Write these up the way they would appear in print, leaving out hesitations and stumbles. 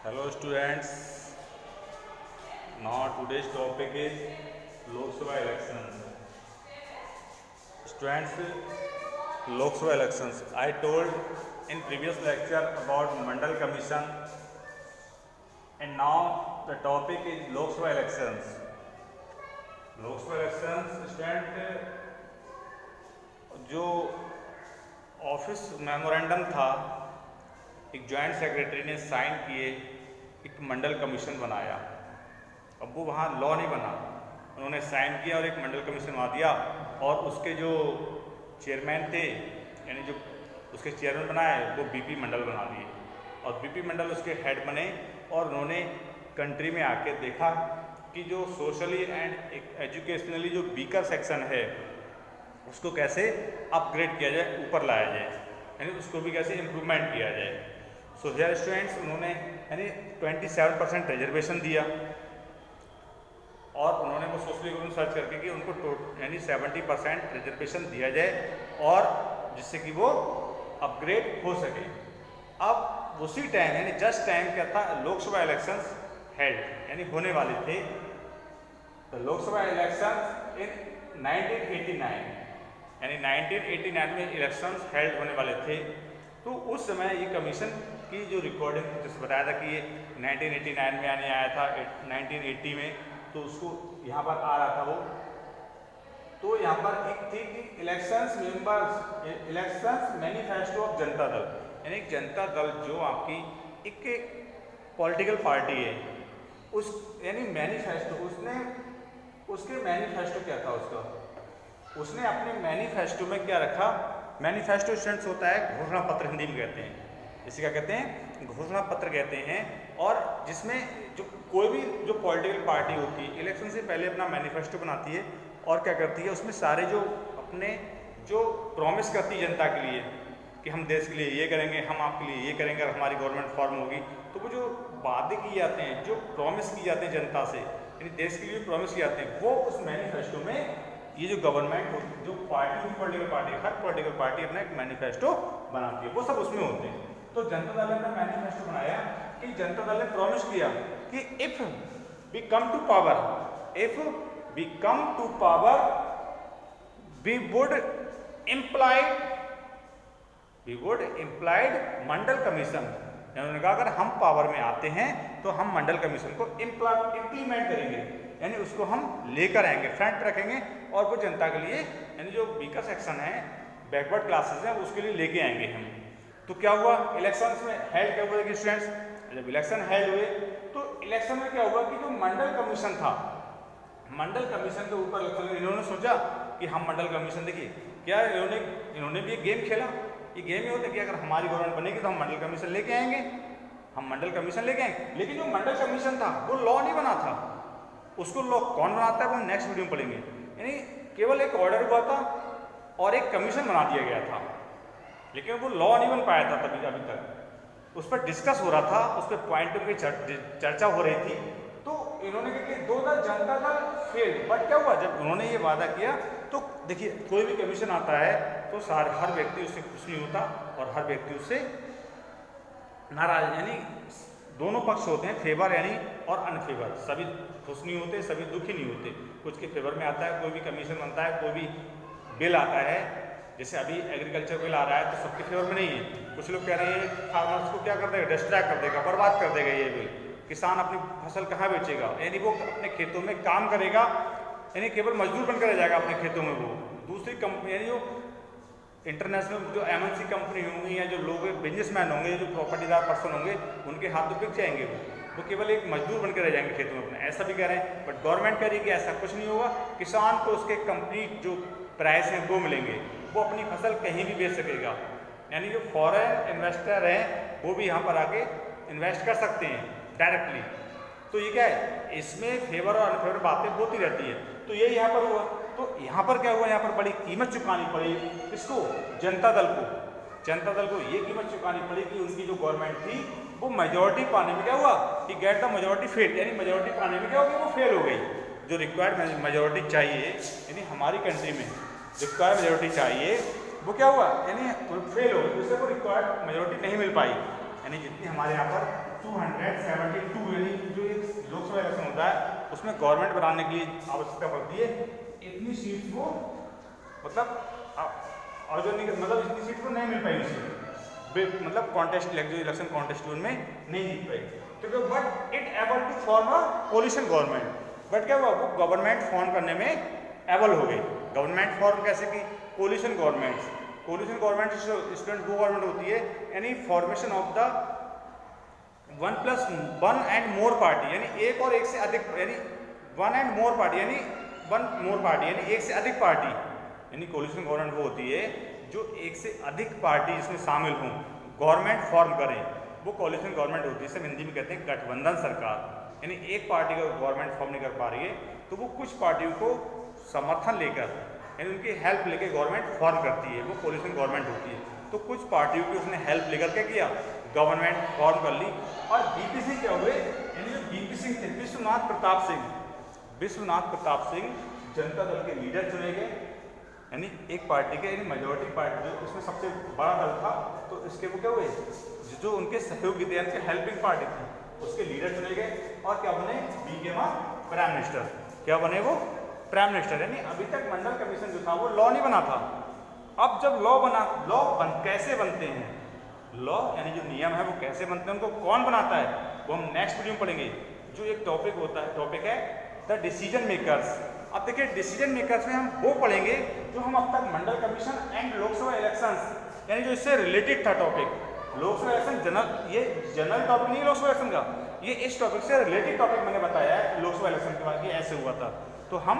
Hello students, now today's topic is Lok Sabha elections. Students, Lok Sabha elections. I told in previous lecture about Mandal Commission and now the topic is Lok Sabha elections. Lok Sabha elections, student, जो office memorandum था एक joint secretary ने sign किए, एक मंडल commission बनाया। अब वो वहाँ लॉ नहीं बना, उन्होंने साइन किया और एक मंडल कमीशन बना दिया और उसके जो चेयरमैन थे यानी जो उसके चेयरमैन बनाए वो बीपी मंडल बना दिए और बीपी मंडल उसके हेड बने और उन्होंने कंट्री में आके देखा कि जो सोशली एंड एजुकेशनली जो वीकर सेक्शन है उसको कैसे अपग्रेड किया जाए, ऊपर लाया जाए, यानी उसको भी कैसे इम्प्रूवमेंट किया जाए। सो हियर स्टूडेंट्स उन्होंने यानी 27% रिजर्वेशन दिया और उन्होंने वो सोशली इकोनॉमिक सर्च करके कि उनको यानी 70% रिजर्वेशन दिया जाए और जिससे कि वो अपग्रेड हो सके। अब उसी टाइम यानी जस्ट टाइम क्या था, लोकसभा इलेक्शंस हेल्ड यानी होने वाले थे। तो लोकसभा इलेक्शंस इन 1989 यानी 1989 में इलेक्शंस हेल्ड होने वाले थे। तो उस समय ये कमीशन की जो रिकॉर्डिंग जैसे बताया था कि ये 1989 में आने आया था 1980 में, तो उसको यहाँ पर आ रहा था वो। तो यहाँ पर एक थी कि elections manifesto of Janata Dal, यानी जनता दल जो आपकी एक पॉलिटिकल पार्टी है उस यानी मैनिफेस्टो उसके मैनिफेस्टो क्या था उसने अपने मैनिफेस्टो में क्या रखा। मैनिफेस्टो स्टूडेंट्स होता है घोषणा पत्र, हिंदी में कहते हैं, इसे क्या कहते हैं, घोषणा पत्र कहते हैं। और जिसमें जो कोई भी जो पॉलिटिकल पार्टी होती है इलेक्शन से पहले अपना मैनिफेस्टो बनाती है और क्या करती है, उसमें सारे जो अपने जो प्रॉमिस करती है जनता के लिए कि हम देश के लिए ये करेंगे, हम आपके लिए ये करेंगे अगर हमारी गवर्नमेंट फॉर्म होगी, तो वो जो वादे किए जाते हैं, जो प्रॉमिस किए जाते हैं जनता से यानी देश के लिए प्रॉमिस किए जाते हैं, वो उस मैनिफेस्टो में ये जो गवर्नमेंट जो पार्टी पॉलिटिकल पार्टी हर पॉलिटिकल पार्टी अपना एक मैनिफेस्टो बनाती है, वो सब उसमें होते हैं। तो जनता दल ने अपना मैनिफेस्टो बनाया कि जनता दल ने प्रॉमिस किया कि if we come to power we would implied Mandal commission. उन्होंने कहा अगर हम पावर में आते हैं तो हम मंडल कमीशन को इम्प्लीमेंट करेंगे, यानी उसको हम लेकर आएंगे, फ्रंट रखेंगे और वो जनता के लिए यानी जो वीकर सेक्शन है, बैकवर्ड क्लासेस हैं, उसके लिए लेके आएंगे हम। तो क्या हुआ, इलेक्शंस में हेल्ड क्या हुआ कि स्टूडेंट्स जब इलेक्शन हेल्ड हुए तो इलेक्शन में क्या हुआ कि जो मंडल कमीशन था, मंडल कमीशन के ऊपर इन्होंने सोचा कि हम मंडल कमीशन, देखिए क्या इन्होंने भी एक गेम खेला। ये गेम ही होता है कि अगर हमारी गवर्नमेंट बनेगी तो हम मंडल कमीशन लेके आएंगे, लेकिन जो मंडल कमीशन था वो लॉ नहीं बना था। उसको लॉ कौन बनाता है वो हम नेक्स्ट वीडियो में पढ़ेंगे। यानी केवल एक ऑर्डर हुआ था और एक कमीशन बना दिया गया था, लेकिन वो लॉ नहीं बन पाया था अभी तक। उस पर डिस्कस हो रहा था, उस पर पॉइंटों की चर्चा हो रही थी। तो इन्होंने कहा कि 2 दल जनता दल फेल। बट क्या हुआ, जब उन्होंने ये वादा किया तो देखिए कोई भी कमीशन आता है तो हर व्यक्ति उससे खुश नहीं होता और हर व्यक्ति उससे नाराज, यानी दोनों पक्ष होते हैं, फेवर यानी और अनफेवर। सभी खुश नहीं होते, सभी दुखी नहीं होते। कुछ के फेवर में आता है, कोई भी कमीशन बनता है, कोई भी बिल आता है, जैसे अभी एग्रीकल्चर बिल आ रहा है तो सबके फेवर में नहीं है। कुछ लोग कह रहे हैं फार्मर्स को क्या कर देगा, डिस्ट्रैक्ट कर देगा, बर्बाद कर देगा ये बिल, किसान अपनी फसल कहाँ बेचेगा, यानी वो अपने खेतों में काम करेगा, यानी केवल मजदूर बनकर रह जाएगा अपने खेतों में। वो दूसरी कंपनी यानी जो इंटरनेशनल जो MNC कंपनी होंगी या जो लोग बिजनेसमैन होंगे, जो प्रॉपर्टीदार पर्सन होंगे, उनके हाथ तो बिक जाएंगे, वो केवल एक मजदूर बनकर रह जाएंगे खेतों में अपने, ऐसा भी कह रहे हैं। बट गवर्नमेंट कह रही है कि ऐसा कुछ नहीं होगा, किसान को उसके कंप्लीट जो प्राइस हैं वो मिलेंगे, वो अपनी फसल कहीं भी बेच सकेगा। यानी जो फॉरेन इन्वेस्टर हैं वो भी यहाँ पर आके इन्वेस्ट कर सकते हैं डायरेक्टली। तो ये क्या है, इसमें फेवर और अनफेवर बातें होती रहती है। तो ये यहाँ पर हुआ। तो यहाँ पर क्या हुआ, यहाँ पर बड़ी कीमत चुकानी पड़ी किसको, जनता दल को ये कीमत चुकानी पड़ी कि उनकी जो गवर्नमेंट थी वो मेजोरिटी पाने में क्या हुआ कि गेट द मेजोरिटी फेल, यानी मेजोरिटी पाने में क्या हो गया, वो फेल हो गई। जो रिक्वायर्ड मेजोरिटी चाहिए यानी हमारी कंट्री में रिक्वायर्ड मेजोरिटी चाहिए वो क्या हुआ, यानी फेल हो गई, उससे वो रिक्वायर्ड मेजोरिटी नहीं मिल पाई। यानी जितनी हमारे यहाँ पर 272 यानी जो एक लोकसभा इलेक्शन होता है उसमें गवर्नमेंट बनाने के लिए आवश्यकता पड़ती है, इतनी सीट को मतलब और जो नहीं मतलब इतनी सीट को नहीं मिल पाई उसे, मतलब कॉन्टेस्ट जो इलेक्शन कॉन्टेस्ट में नहीं जीत पाई, क्योंकि but it able to form a coalition government. But क्या हुआ, वो गवर्नमेंट फॉर्म करने में एबल हो गई। गवर्नमेंट फॉर्म कैसे की, coalition government. Coalition government student वो गवर्नमेंट होती है यानी formation of the 1+1 and more party, यानी एक और एक से अधिक, यानी 1 एंड मोर पार्टी यानी 1 मोर पार्टी यानी एक से अधिक पार्टी, यानी कोलिशन गवर्नमेंट वो होती है जो एक से अधिक पार्टी इसमें शामिल हों, गवर्नमेंट फॉर्म करें, वो कोलिशन गवर्नमेंट होती है। इसे हिंदी में कहते हैं गठबंधन सरकार। यानी एक पार्टी का गवर्नमेंट फॉर्म नहीं कर पा रही है तो वो कुछ पार्टियों को समर्थन लेकर यानी उनकी हेल्प लेकर गवर्नमेंट फॉर्म करती है, वो कोलिशन गवर्नमेंट होती है। तो कुछ पार्टियों की उसने हेल्प लेकर क्या किया, गवर्नमेंट फॉर्म कर ली। और बीपी सिंह क्या हुए, यानी जो बीपी सिंह थे, विश्वनाथ प्रताप सिंह जनता दल के लीडर चुने गए, यानी एक पार्टी के यानी मेजोरिटी पार्टी जो उसमें सबसे बड़ा दल था, तो इसके वो क्या हुए, जो उनके सहयोगी थे यानी हेल्पिंग पार्टी थी, उसके लीडर चुने गए और क्या बने, बीकेमा प्राइम मिनिस्टर। क्या बने वो, प्राइम मिनिस्टर। यानी अभी तक मंडल कमीशन जो था वो लॉ नहीं बना था। अब जब लॉ बना, कैसे बनते हैं लॉ, यानी जो नियम है वो कैसे बनते हैं, उनको कौन बनाता है, वो हम नेक्स्ट वीडियो में पढ़ेंगे। जो एक टॉपिक है द डिसीजन मेकर्स। अब देखिए डिसीजन मेकर्स में हम वो पढ़ेंगे जो हम अब तक मंडल कमीशन एंड लोकसभा इलेक्शंस, यानी जो इससे रिलेटेड था topic. Lok Sabha election general topic नहीं लोकसभा इलेक्शन का, ये इस टॉपिक से रिलेटेड टॉपिक मैंने बताया है लोकसभा इलेक्शन के बाद ये ऐसे हुआ था। तो हम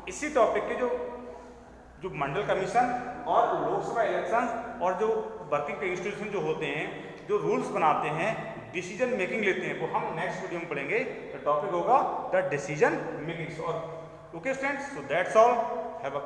इसी टॉपिक के जो मंडल कमीशन और लोकसभा इलेक्शन और जो वर्किंग इंस्टीट्यूशन जो होते हैं, जो रूल्स बनाते हैं, डिसीजन मेकिंग लेते हैं, वो हम नेक्स्ट वीडियो में पढ़ेंगे। तो टॉपिक होगा द डिसीजन मेकिंग। और okay students, so that's all, have a